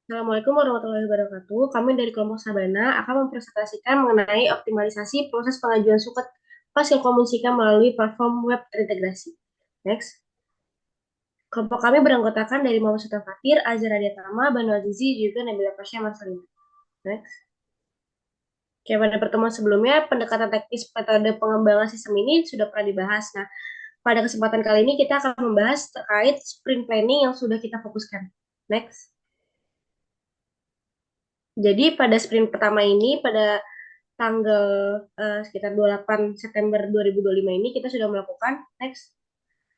Assalamualaikum warahmatullahi wabarakatuh. Kami dari kelompok Sabana akan mempresentasikan mengenai optimalisasi proses pengajuan suket hasil komunikasikan melalui platform web terintegrasi. Next. Kelompok kami beranggotakan dari Muhammad Sultan Fatir, Azhar Tama, Banu Azizi, juga Nabila Pasha Marcelina. Next. Oke, pada pertemuan sebelumnya, pendekatan teknis metode pengembangan sistem ini sudah pernah dibahas. Nah, pada kesempatan kali ini kita akan membahas terkait sprint planning yang sudah kita fokuskan. Next. Jadi pada sprint pertama ini, pada tanggal sekitar 28 September 2025 ini kita sudah melakukan next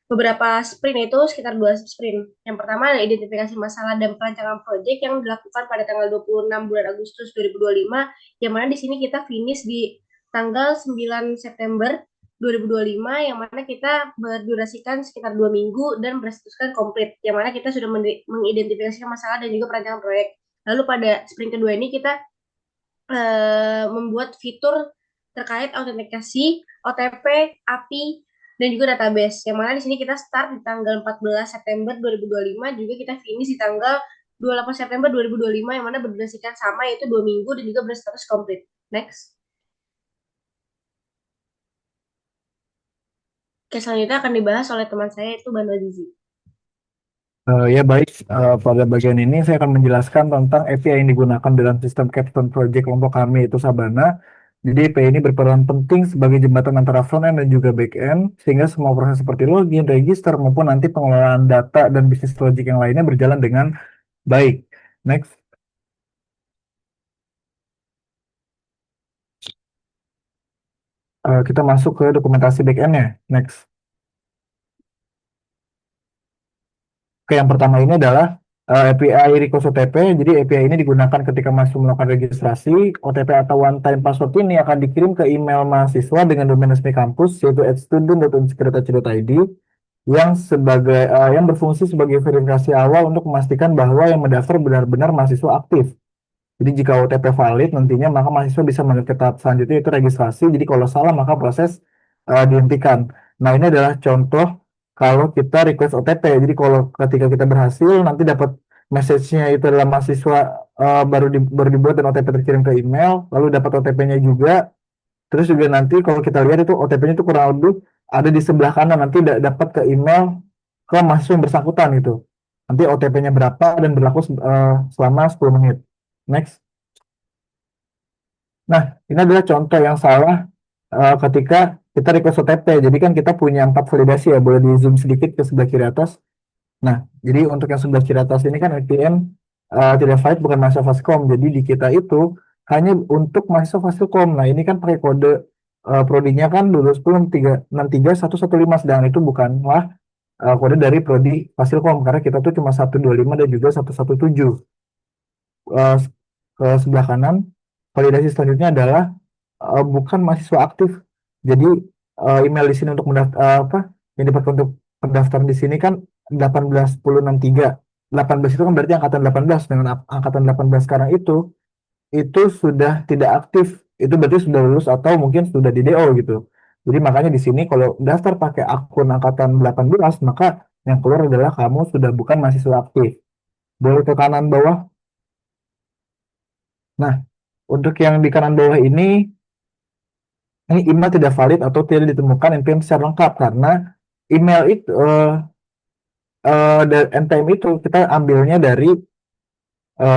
beberapa sprint itu sekitar dua sprint. Yang pertama adalah identifikasi masalah dan perancangan proyek yang dilakukan pada tanggal 26 bulan Agustus 2025, yang mana di sini kita finish di tanggal 9 September 2025, yang mana kita berdurasikan sekitar 2 minggu dan berstatuskan komplit, yang mana kita sudah mengidentifikasi masalah dan juga perancangan proyek. Lalu pada sprint kedua ini kita membuat fitur terkait autentikasi, OTP, API, dan juga database. Yang mana di sini kita start di tanggal 14 September 2025, juga kita finish di tanggal 28 September 2025, yang mana berdurasikan sama, yaitu 2 minggu dan juga berstatus komplit. Next. Oke, selanjutnya akan dibahas oleh teman saya, yaitu Banu Azizi. Ya baik, pada bagian ini saya akan menjelaskan tentang API yang digunakan dalam sistem Capstone Project kelompok kami itu Sabana. Jadi API ini berperan penting sebagai jembatan antara front-end dan juga back-end, sehingga semua proses seperti login, register, maupun nanti pengelolaan data dan bisnis logic yang lainnya berjalan dengan baik. Next, kita masuk ke dokumentasi back-end-nya. Next. Oke, yang pertama ini adalah API Request OTP. Jadi API ini digunakan ketika masuk melakukan registrasi. OTP atau one time password ini akan dikirim ke email mahasiswa dengan domain resmi kampus yaitu @student.unsicretaci.id yang berfungsi sebagai verifikasi awal untuk memastikan bahwa yang mendaftar benar-benar mahasiswa aktif. Jadi jika OTP valid nantinya maka mahasiswa bisa menuju ke tahap selanjutnya itu registrasi. Jadi kalau salah maka proses dihentikan. Nah ini adalah contoh kalau kita request OTP. Jadi kalau ketika kita berhasil nanti dapat message-nya itu adalah mahasiswa baru dibuat dan OTP terkirim ke email, lalu dapat OTP-nya juga. Terus juga nanti kalau kita lihat itu OTP-nya itu kurang lebih ada di sebelah kanan nanti dapat ke email ke mahasiswa yang bersangkutan gitu. Nanti OTP-nya berapa dan berlaku selama 10 menit. Next. Nah, ini adalah contoh yang salah ketika kita request OTP. Jadi kan kita punya 4 validasi ya, boleh di zoom sedikit ke sebelah kiri atas. Nah, jadi untuk yang sebelah kiri atas ini kan VPN tidak valid bukan mahasiswa Faskom. Jadi di kita itu hanya untuk mahasiswa Faskom. Nah, ini kan pakai kode prodinya kan 210.363.115, sedangkan itu bukanlah kode dari prodi Fasilkom karena kita tuh cuma 125 dan juga 117. Eh, ke sebelah kanan, validasi selanjutnya adalah bukan mahasiswa aktif. Jadi email di sini untuk apa yang dipakai untuk pendaftaran di sini kan 18.10.63. 18 itu kan berarti angkatan 18 dengan angkatan 18 sekarang itu sudah tidak aktif. Itu berarti sudah lulus atau mungkin sudah di DO gitu. Jadi makanya di sini kalau daftar pakai akun angkatan 18 maka yang keluar adalah kamu sudah bukan mahasiswa aktif. Boleh ke kanan bawah. Nah, untuk yang di kanan bawah ini email tidak valid atau tidak ditemukan NPM secara lengkap karena email itu NPM itu kita ambilnya dari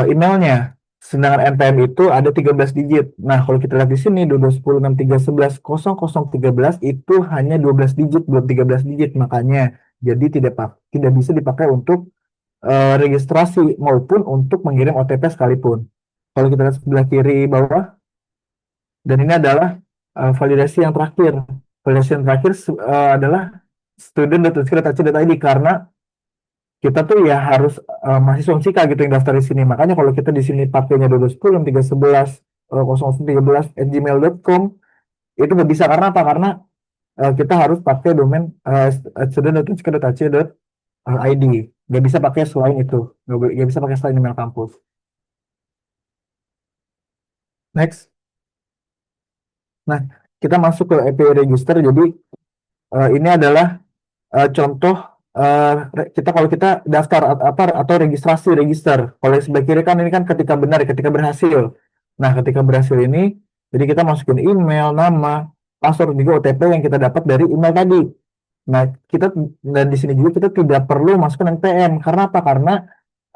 emailnya. Sedangkan NPM itu ada 13 digit. Nah, kalau kita lihat di sini 12.10.6.3.11.0013 itu hanya 12 digit, belum 13 digit. Makanya jadi tidak bisa dipakai untuk registrasi maupun untuk mengirim OTP sekalipun. Kalau kita lihat sebelah kiri bawah, dan ini adalah validasi yang terakhir. Validasi yang terakhir adalah student.unsicretaci.id karena kita tuh ya harus mahasiswa Unsika gitu yang daftar di sini. Makanya kalau kita di sini pakainya 210 311 0013@gmail.com itu nggak bisa karena apa? Karena kita harus pakai domain student.unsicretaci.id. Nggak bisa pakai selain itu. Nggak bisa pakai selain email kampus. Next. Nah, kita masuk ke API register. Jadi ini adalah contoh kita kalau kita daftar apa atau registrasi register. Kalau yang sebelah kiri kan ini kan ketika benar, ketika berhasil. Nah, ketika berhasil ini, jadi kita masukin email, nama, password juga OTP yang kita dapat dari email tadi. Nah, kita dan di sini juga kita tidak perlu masukkan NPM. Karena apa? Karena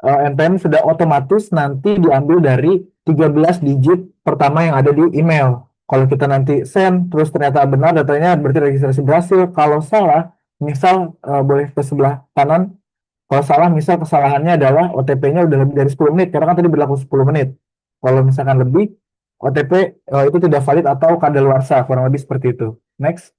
NPM sudah otomatis nanti diambil dari 13 digit pertama yang ada di email. Kalau kita nanti send, terus ternyata benar datanya, berarti registrasi berhasil. Kalau salah, misal boleh ke sebelah kanan, kalau salah, misal kesalahannya adalah OTP-nya udah lebih dari 10 menit, karena kan tadi berlaku 10 menit. Kalau misalkan lebih, OTP itu tidak valid atau kadaluarsa, kurang lebih seperti itu. Next.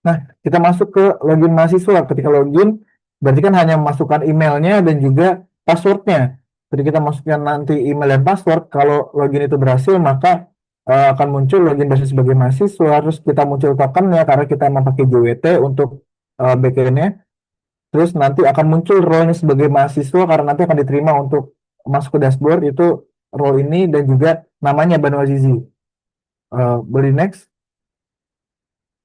Nah, kita masuk ke login mahasiswa. Ketika login, berarti kan hanya memasukkan emailnya dan juga passwordnya. Jadi kita masukkan nanti email dan password. Kalau login itu berhasil, maka akan muncul login berhasil sebagai mahasiswa. Terus kita muncul tokennya karena kita memakai JWT untuk backend-nya. Terus nanti akan muncul role-nya sebagai mahasiswa karena nanti akan diterima untuk masuk ke dashboard itu role ini dan juga namanya Banu Azizi. Boleh next.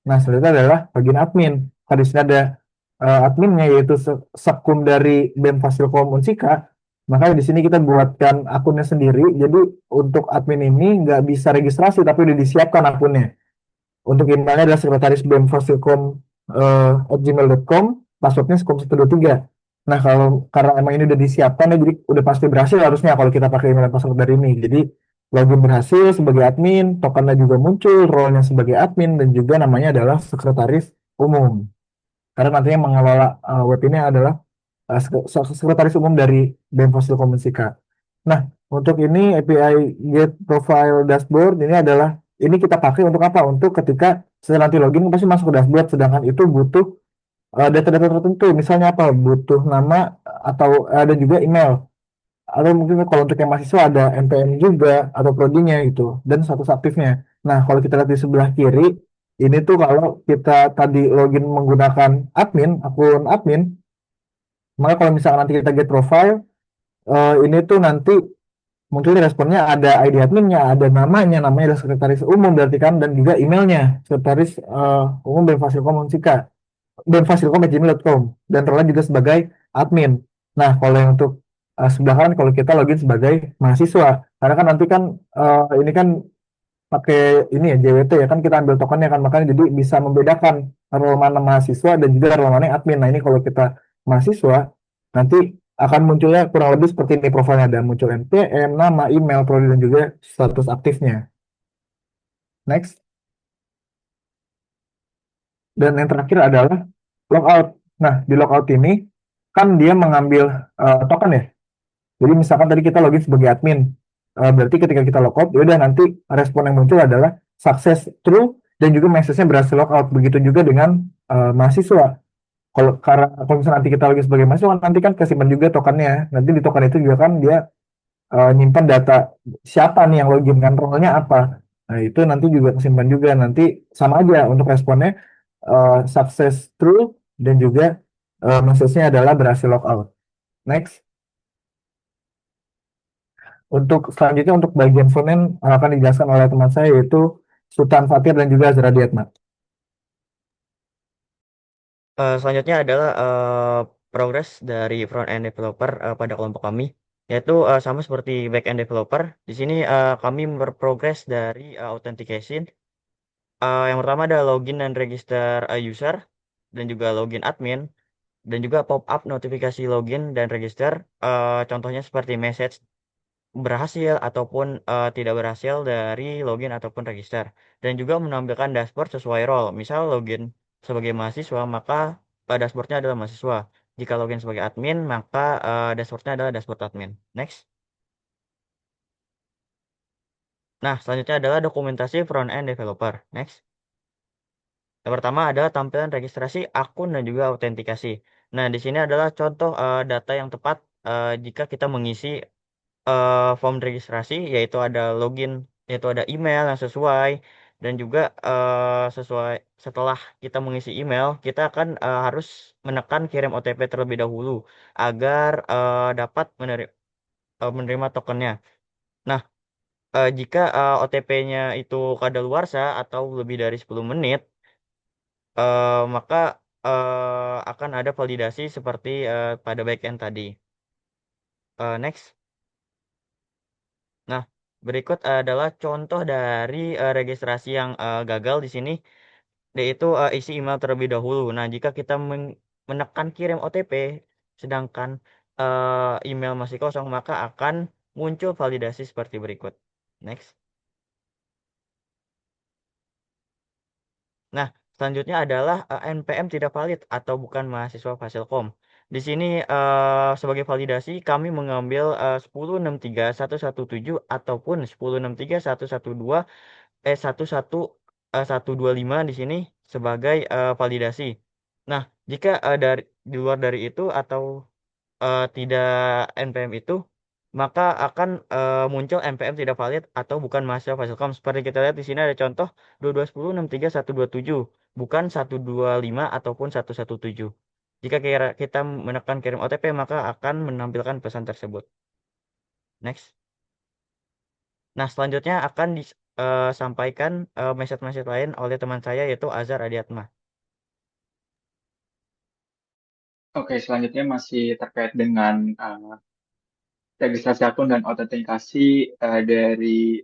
Nah, selanjutnya adalah bagian admin. Di sini ada adminnya yaitu sekum dari BEM Fasilkom Unsika. Makanya di sini kita buatkan akunnya sendiri. Jadi untuk admin ini nggak bisa registrasi tapi udah disiapkan akunnya. Untuk emailnya adalah sekretaris BEM Fasilkom @gmail.com, passwordnya sekom123. Nah, kalau karena emang ini udah disiapkan ya, jadi udah pasti berhasil harusnya kalau kita pakai email dan password dari ini. Jadi login berhasil sebagai admin, tokennya juga muncul, role-nya sebagai admin, dan juga namanya adalah sekretaris umum. Karena nantinya mengelola web ini adalah sekretaris umum dari BEM Fasil Komunsika. Nah, untuk ini API Get Profile Dashboard ini adalah ini kita pakai untuk apa? Untuk ketika setelah nanti login pasti masuk ke dashboard, sedangkan itu butuh data-data tertentu. Misalnya apa? Butuh nama atau ada juga email. Atau mungkin kalau untuk yang mahasiswa ada NPM juga atau prodinya gitu dan status aktifnya. Nah, kalau kita lihat di sebelah kiri, ini tuh kalau kita tadi login menggunakan admin, akun admin, maka kalau misalkan nanti kita get profile, ini tuh nanti muncul responnya ada ID adminnya, ada namanya, namanya adalah sekretaris umum berarti kan, dan juga emailnya, sekretaris umum BEM Fasilkom Unsika, bemfasilkom@gmail.com, dan role juga sebagai admin. Nah, kalau yang untuk sebelah kanan kalau kita login sebagai mahasiswa, karena kan nanti kan ini kan pakai ini ya JWT ya kan kita ambil tokennya kan makanya jadi bisa membedakan role mana mahasiswa dan juga role mana yang admin. Nah, ini kalau kita mahasiswa nanti akan munculnya kurang lebih seperti ini profilnya ada muncul NPM, nama, email, prodi dan juga status aktifnya. Next. Dan yang terakhir adalah logout. Nah, di logout ini kan dia mengambil token ya. Jadi misalkan tadi kita login sebagai admin, berarti ketika kita logout, ya udah nanti respon yang muncul adalah sukses true dan juga message-nya berhasil logout. Begitu juga dengan mahasiswa. Kalau misalnya nanti kita login sebagai mahasiswa, nanti kan kesimpan juga tokennya. Nanti di token itu juga kan dia nyimpan data siapa nih yang login kan role-nya apa. Nah, itu nanti juga kesimpan juga. Nanti sama aja untuk responnya sukses true dan juga message-nya adalah berhasil logout. Next. Untuk selanjutnya untuk bagian frontend akan dijelaskan oleh teman saya yaitu Sultan Fatir dan juga Azra Diatma. Selanjutnya adalah progres dari front end developer pada kelompok kami, yaitu sama seperti back end developer. Di sini kami berprogres dari authentication. Yang pertama ada login dan register user dan juga login admin dan juga pop up notifikasi login dan register. Contohnya seperti message berhasil ataupun tidak berhasil dari login ataupun register, dan juga menampilkan dashboard sesuai role. Misal login sebagai mahasiswa maka dashboardnya adalah mahasiswa, jika login sebagai admin maka dashboardnya adalah dashboard admin. Next. Nah, selanjutnya adalah dokumentasi front end developer. Next. Yang pertama adalah tampilan registrasi akun dan juga autentikasi. Nah, di sini adalah contoh data yang tepat jika kita mengisi form registrasi, yaitu ada login, yaitu ada email yang sesuai, dan juga sesuai setelah kita mengisi email kita akan harus menekan kirim OTP terlebih dahulu agar dapat menerima tokennya. Nah, jika OTP-nya itu kadaluarsa atau lebih dari 10 menit, maka akan ada validasi seperti pada backend tadi. Next. Nah, berikut adalah contoh dari registrasi yang gagal di sini, yaitu isi email terlebih dahulu. Nah, jika kita menekan kirim OTP, sedangkan email masih kosong, maka akan muncul validasi seperti berikut. Next. Nah, selanjutnya adalah NPM tidak valid atau bukan mahasiswa Fasilkom. Di sini sebagai validasi kami mengambil 1063.117 ataupun 1063.112 11 125 di sini sebagai validasi. Nah, jika dari di luar dari itu atau tidak NPM itu, maka akan muncul NPM tidak valid atau bukan mahasiswa Fasilkom. Seperti kita lihat di sini ada contoh 221063.127, bukan 125 ataupun 117. Jika kita menekan kirim OTP, maka akan menampilkan pesan tersebut. Next. Nah, selanjutnya akan disampaikan message-message lain oleh teman saya yaitu Azhar Adiatma. Oke, selanjutnya masih terkait dengan registrasi akun dan autentikasi dari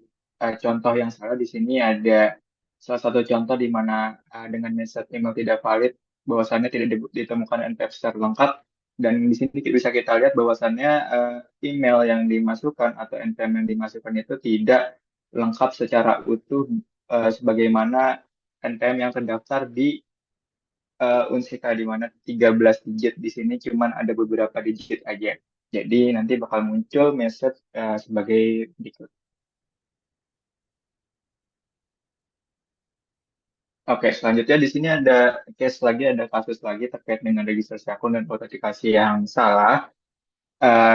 contoh yang salah di sini ada salah satu contoh di mana dengan message email tidak valid bahwasannya tidak ditemukan NPF secara lengkap dan di sini bisa kita lihat bahwasannya email yang dimasukkan atau NPM yang dimasukkan itu tidak lengkap secara utuh sebagaimana NPM yang terdaftar di Unsika di mana 13 digit di sini cuman ada beberapa digit aja. Jadi nanti bakal muncul message sebagai berikut. Oke, selanjutnya di sini ada case lagi, ada kasus lagi terkait dengan registrasi akun dan autentikasi yang salah.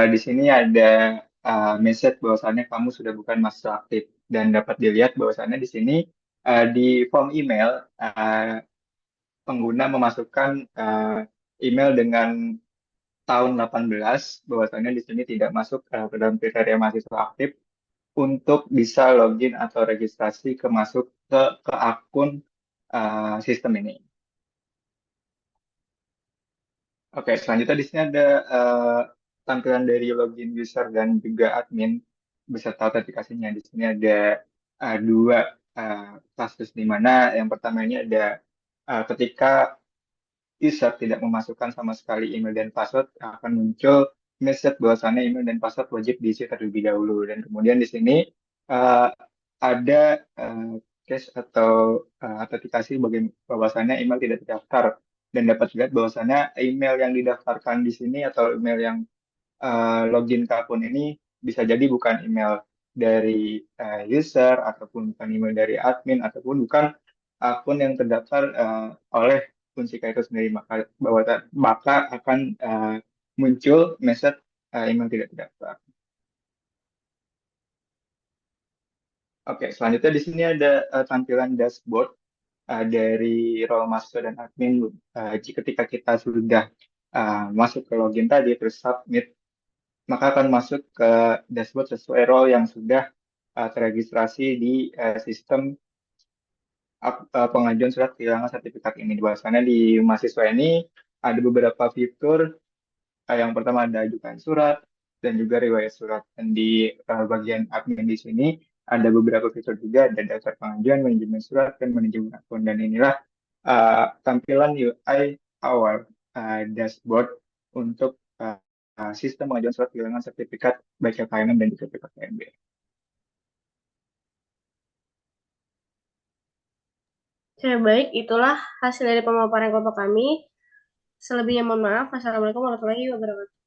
Di sini ada message bahwasannya kamu sudah bukan mahasiswa aktif dan dapat dilihat bahwasannya di sini di form email pengguna memasukkan email dengan tahun 18 bahwasannya di sini tidak masuk ke dalam kriteria mahasiswa aktif untuk bisa login atau registrasi ke akun sistem ini. Oke, selanjutnya di sini ada tampilan dari login user dan juga admin beserta autentikasinya. Di sini ada dua kasus di mana yang pertama ini ada ketika user tidak memasukkan sama sekali email dan password, akan muncul message bahwasannya email dan password wajib diisi terlebih dahulu. Dan kemudian di sini uh, ada case atau autentikasi bagi bahwasannya email tidak terdaftar dan dapat dilihat bahwasannya email yang didaftarkan di sini atau email yang login ke akun ini bisa jadi bukan email dari user ataupun bukan email dari admin ataupun bukan akun yang terdaftar oleh Unsika itu sendiri maka akan muncul message email tidak terdaftar. Oke, selanjutnya di sini ada tampilan dashboard dari role master dan admin. Ketika kita sudah masuk ke login tadi terus submit maka akan masuk ke dashboard sesuai role yang sudah terregistrasi di sistem pengajuan surat kehilangan sertifikat ini. Bahwasannya di mahasiswa ini ada beberapa fitur. Yang pertama ada ajukan surat dan juga riwayat surat. Dan di bagian admin di sini ada beberapa fitur juga, ada daftar pengajuan, manajemen surat, dan manajemen akun. Dan inilah tampilan UI awal dashboard untuk sistem pengajuan surat kehilangan sertifikat baik KKM dan juga PKKMB. Oke, baik. Itulah hasil dari pemaparan kelompok kami. Selebihnya mohon maaf. Wassalamualaikum warahmatullahi wabarakatuh.